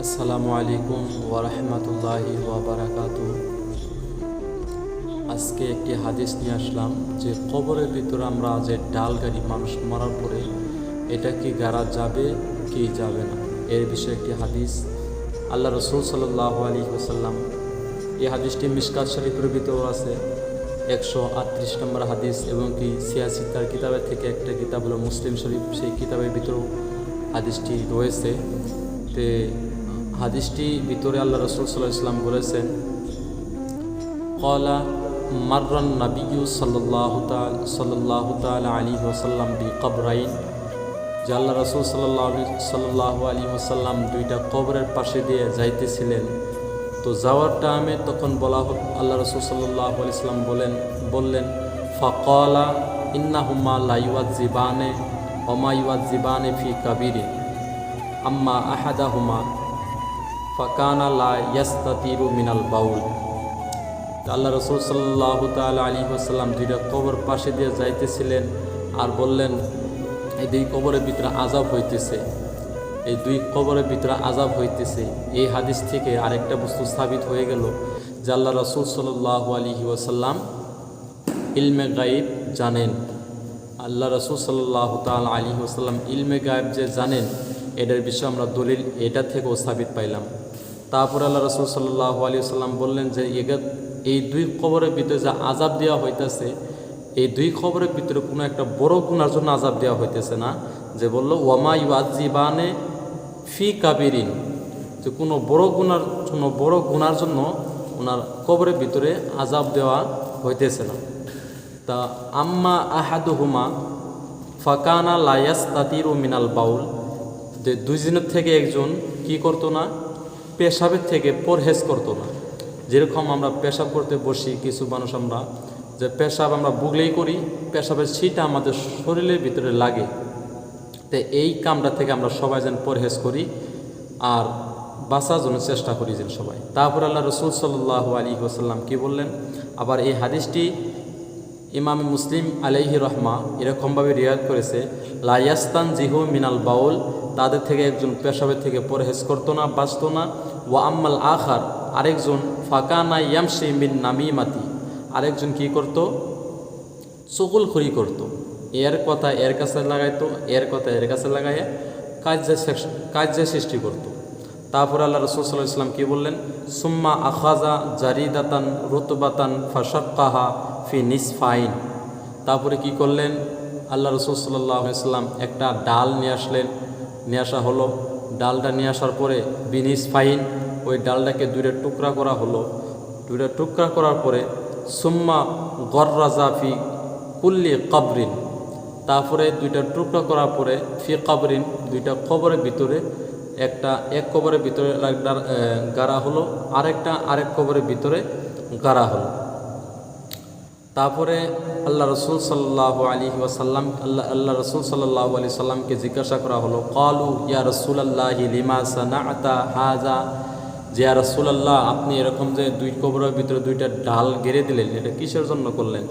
আসসালামু আলাইকুম ওয়া রাহমাতুল্লাহি ওয়া বারাকাতুহু। আজকে একটি হাদিস নিয়ে আসলাম যে কবরের ভিতরে আমরা যে ডাল গাড়ি মানুষ মরার পরে এটা কি গাড়া যাবে কি যাবে না, এর বিষয়ে একটি হাদিস। আল্লাহ রসুল সাল্লাল্লাহু আলাইহি ওয়াসাল্লাম, এই হাদিসটি মিশকাত শরীফের ভিতরেও আছে, 138 নম্বর হাদিস, এবং কি সিয়াসিতার কিতাবের থেকে একটা কিতাব হলো মুসলিম শরীফ, সেই কিতাবের ভিতরেও হাদিসটি রয়েছে। তে হাদিসটি ভিতরে আল্লাহ রসুল সাল্লাল্লাহু আলাইহি ওয়াসাল্লাম বলেছেন, ক্বালা মাররান নাবিয়্যু সাল্লাল্লাহু তাআলা আলাইহি ওয়াসাল্লাম বিকবরাইন, যে আল্লাহ রসুল সাল্লাল্লাহু আলাইহি ওয়াসাল্লাম দুইটা কবরের পাশে দিয়ে যাইতেছিলেন। তো যাওয়ার টাইমে তখন বলা আল্লাহ রসুল সাল্লাল্লাহু আলাইহি ওয়াসাল্লাম বললেন ফাকালা ইন্নাহুমা লা ইউআযিবানে ওয়া মা ইউআযিবানে ফি কাবীরিন আম্মা আহাদাহুমা ফাকানা লা ইয়াস্তাতিরু মিনাল বাউল। আল্লাহ রসুল সাল্লাল্লাহু তাআলা আলাইহি ওয়াসাল্লাম দুইটা কবর পাশে দিয়ে যাইতেছিলেন আর বললেন, এই দুই কবরের ভিতরে আযাব হইতেছে, এই দুই কবরের ভিতরে আযাব হইতেছে। এই হাদিস থেকে আরেকটা বস্তু সাবিত হয়ে গেল যে আল্লাহ রসুল সাল্লাল্লাহু আলাইহি ওয়াসাল্লাম ইলমে গায়েব জানেন। আল্লাহ রসুল সাল্লাল্লাহু তাআলা আলাইহি ওয়াসাল্লাম ইলমে গায়েব যে জানেন, এটার বিষয়ে আমরা দলিল এটা থেকেও সাবিত পাইলাম। তারপরে আল্লাহ রসুল সাল্লাল্লাহু আলাইহি ওয়াসাল্লাম বললেন যে এই দুই কবরের ভিতরে যা আযাব দেওয়া হইতেছে, এই দুই কবরের ভিতরে কোনো একটা বড় গুনার জন্য আযাব দেওয়া হইতেছে না। যে বলল ওয়ামা ইউআযিবানে ফি কাবিরিন, যে কোনো বড় গুনার জন্য ওনার কবরের ভিতরে আযাব দেওয়া হইতেছে না। তা আম্মা আহাদুহুমা ফাকানা লা ইয়াস্তাতিরু মিনাল বাউল, যে দুইজনের থেকে একজন কি করতো না, পেশাবের থেকে পরহেজ করতো না। যেরকম আমরা পেশাব করতে বসি, কিছু মানুষ আমরা যে পেশাব আমরা বুগলেই করি, পেশাবের ছিটা আমাদের শরীরের ভিতরে লাগে। তো এই কামটা থেকে আমরা সবাই যেন পরহেজ করি আর বাঁচার জন্য চেষ্টা করি যেন সবাই। তারপর আল্লাহ রসুল সাল্লাল্লাহু আলাইহি ওয়াসাল্লাম কি বললেন, আবার এই হাদিসটি ইমাম মুসলিম আলাইহি রহমা এরকমভাবে রিওয়ায়াত করেছে, লা ইয়াস্তানজিহু মিনাল বাউল, তাদের থেকে একজন পেশাবের থেকে পরহেজ করতো না, বাঁচতো না। ওয়া আম্মাল আখার, আরেকজন ফাকানা ইয়ামশি মিন নামিমাতি, আরেকজন কি করত, চুগলখড়ি করত, এর কথা এর কাছে লাগাইতো, এর কথা এর কাছে লাগাইয়া কাজে সৃষ্টি করত। তারপর আল্লাহ রসুল সাল্লাল্লাহু আলাইহি ওয়াসাল্লাম কি বললেন, সুম্মা আখাযা জারিদাতান রুতবাতান ফাশাক্কাহা ফি নিসফাইন, তারপরে কি করলেন আল্লাহ রসুল সাল্লাল্লাহু আলাইহি ওয়াসাল্লাম একটা ডাল নিয়ে আসা হলো। ডালটা নিয়ে আসার পরে বিনিসফাইন, ওই ডালটাকে দুইটা টুকরা করা হলো। দুইটা টুকরা করার পরে সুম্মা গররাজা ফি কুল্লি কবরিন, তারপরে দুইটা টুকরা করার পরে ফি কবরিন, দুইটা কবরের ভিতরে এক কবরের ভিতরে গাড়া হলো, আরেক কবরের ভিতরে গাড়া হলো। তারপরে আল্লাহ রসুল সাল্লাল্লাহু আলাইহি ওয়াসাল্লাম আল্লাহ রসুল সাল্লাল্লাহু আলাইহি সাল্লামকে জিজ্ঞাসা করা হলো, ক্বালু ইয়া রাসূলুল্লাহি লিমা সানা'তা হাযা, যে ইয়া রাসূলুল্লাহ আপনি এরকম যে দুই কবরের ভিতরে দুইটা ডাল গেড়ে দিলেন, এটা কিসের জন্য করলেন?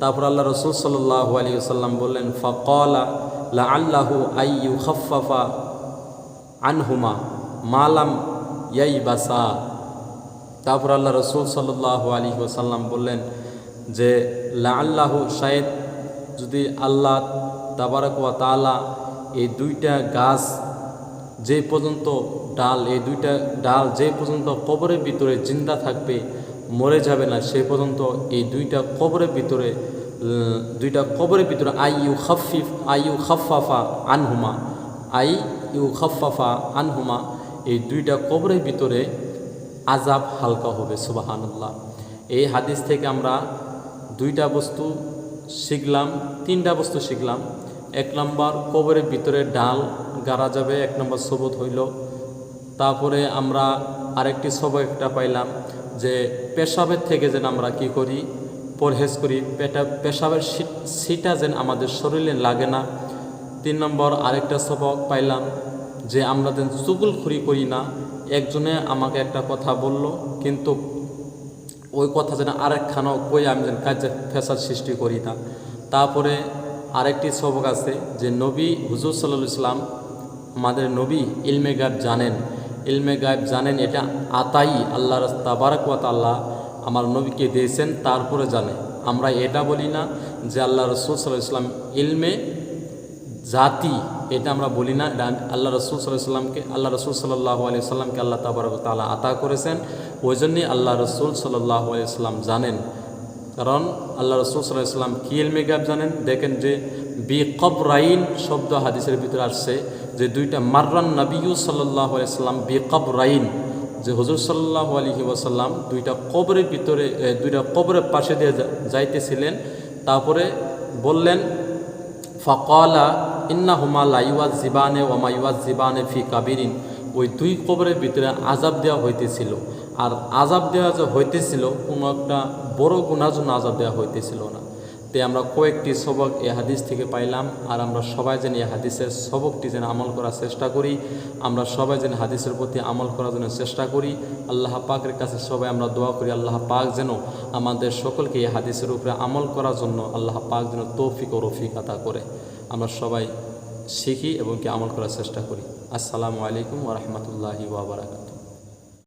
তারপর আল্লাহ রসুল সাল্লাল্লাহু আলাইহি ওয়াসাল্লাম বললেন, ফাকালা লাআল্লাহু আইয়ুখাফফাফা আনহুমা মা লাম ইয়াইবাসা। তারপর আল্লাহ রসুল সাল্লাল্লাহু আলাইহি ওয়াসাল্লাম বললেন যে লাআল্লাহু, শায়দ যদি আল্লাহ তাবারাক ওয়া তাআলা এই দুইটা গাছ যে পর্যন্ত ডাল, এই দুইটা ডাল যে পর্যন্ত কবরের ভিতরে জিন্দা থাকবে, মরে যাবে না, সেই পর্যন্ত এই দুইটা কবরের ভিতরে আইয়ু খাফফাফা আনহুমা, এই দুইটা কবরের ভিতরে আযাব হালকা হবে। সুবহানাল্লাহ। এই হাদিস থেকে আমরা তিনটা বস্তু শিখলাম। এক নম্বর, কবরের ভিতরে ডাল গাড়া যাবে, এক নম্বর সবুত হইল। তারপরে আমরা আরেকটি সবক একটা পাইলাম যে পেশাবের থেকে যেন আমরা কি করি, পরহেজ করি, পেশাবের সিটা যেন আমাদের শরীরে লাগে না। 3 নম্বর আরেকটা সবক পাইলাম যে আমরা যেন চুগলখড়ি করি না। একজনে আমাকে একটা কথা বলল, কিন্তু ওই কথা যেন আরেকখানাও কই আমি যেন কাজে ফেসাদ সৃষ্টি করি না। তারপরে আরেকটি সবক আছে যে নবী হুজুর সাল্লাল্লাহু আলাইহি ওয়াসাল্লাম আমাদের নবী ইলমে গায়ব জানেন, ইলমে গায়েব জানেন এটা আতাই আল্লাহ তাবারক ওয়া তাআলা আমার নবীকে দিয়েছেন, তারপরে জানে। আমরা এটা বলি না যে আল্লাহ রসুল সাল্লাল্লাহু আলাইহি ওয়াসাল্লাম ইলমে জাতি, এটা আমরা বলি না। এটা আল্লাহ রসুল সাল্লাল্লাহু আলাইহি ওয়াসাল্লামকে আল্লাহ তাবারক ওয়া তাআলা আতা করেছেন, ওই জন্যই আল্লাহ রসুল সাল্লাল্লাহু আলাইহি ওয়াসাল্লাম জানেন। কারণ আল্লাহ রসুল সাল্লাল্লাহু আলাইহি ওয়াসাল্লাম কি ইলমে গায়েব জানেন? দেখেন যে বিকবরাইন শব্দ হাদিসের ভিতরে আসছে যে দুইটা মাররান নবিয়্যু সাল্লাল্লাহু আলাইহি ওয়াসাল্লাম বিকবরাইন, যে হুজুর সাল্লাল্লাহু আলাইহি ওয়াসাল্লাম দুইটা কবরের ভিতরে দুইটা কবরের পাশে দিয়ে যাইতেছিলেন। তারপরে বললেন ফাকালা ইন্নাহুমা লা ইউআযিবানে ওয়া মা ইউআযিবানে ফি কাবিরিন, ওই দুই কবরের ভিতরে আযাব দেওয়া হইতেছিল। আর আযাব দেওয়া যে হইতেছিল কোনো একটা বড় গুনার জন্য আযাব দেওয়া হইতেছিল না। তে আমরা কয়েকটি সবক এই হাদিস থেকে পাইলাম। আর আমরা সবাই যেন এই হাদিসের সবকটি যেন আমল করার চেষ্টা করি, আমরা সবাই যেন হাদিসের প্রতি আমল করার জন্য চেষ্টা করি। আল্লাহ পাকের কাছে সবাই আমরা দোয়া করি আল্লাহ পাক যেন আমাদের সকলকে এই হাদিসের উপরে আমল করার জন্য আল্লাহ পাক যেন তৌফিক ও রফিক আতা করে আমরা সবাই শিখি এবং কি আমল করার চেষ্টা করি। আসসালামু আলাইকুম ওয়া রাহমাতুল্লাহি ওয়া বারাকাতুহু।